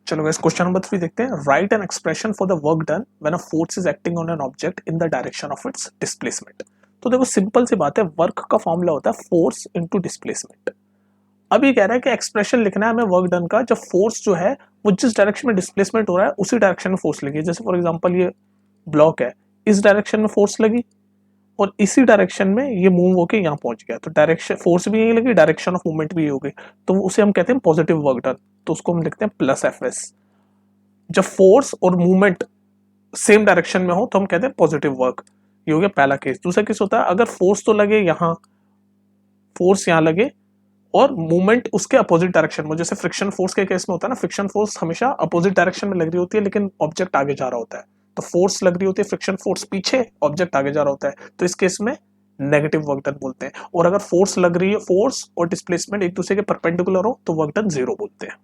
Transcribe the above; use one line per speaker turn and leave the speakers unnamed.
चलो guys question number 3 देखते हैं। Right an expression for the work done when a force is acting on an object in the direction of its displacement. तो देखो simple सी बात है, work का formula होता है फोर्स इनटू डिस्प्लेसमेंट। अब ये कह रहा है कि एक्सप्रेशन लिखना है हमें वर्क डन का, जब फोर्स जो है वो जिस डायरेक्शन में डिस्प्लेसमेंट हो रहा है उसी डायरेक्शन में फोर्स लगी। जैसे फॉर एग्जांपल ये ब्लॉक है, इस डायरेक्शन में फोर्स लगी और इसी डायरेक्शन में ये मूव होके यहाँ पहुंच गया, तो डायरेक्शन फोर्स भी यही लगी, डायरेक्शन ऑफ मूवमेंट भी यही हो गई, तो उसे हम कहते हैं पॉजिटिव वर्क डन। तो उसको हम लिखते हैं प्लस एफ एस। जब फोर्स और मूवमेंट सेम डायरेक्शन में हो तो हम कहते हैं पॉजिटिव वर्क। ये हो गया पहला केस। दूसरा केस होता है अगर फोर्स तो लगे यहाँ, फोर्स यहाँ लगे और मूवमेंट उसके अपोजिट डायरेक्शन में, जैसे फ्रिक्शन फोर्स के केस में होता है ना, फ्रिक्शन फोर्स हमेशा अपोजिट डायरेक्शन में लग रही होती है लेकिन ऑब्जेक्ट आगे जा रहा होता है। तो फोर्स लग रही होती है, फ्रिक्शन फोर्स पीछे, ऑब्जेक्ट आगे जा रहा होता है, तो इस केस में नेगेटिव वर्क डन बोलते हैं। और अगर फोर्स लग रही है, फोर्स और डिस्प्लेसमेंट एक दूसरे के परपेंडिकुलर हो तो वर्क डन जीरो बोलते हैं।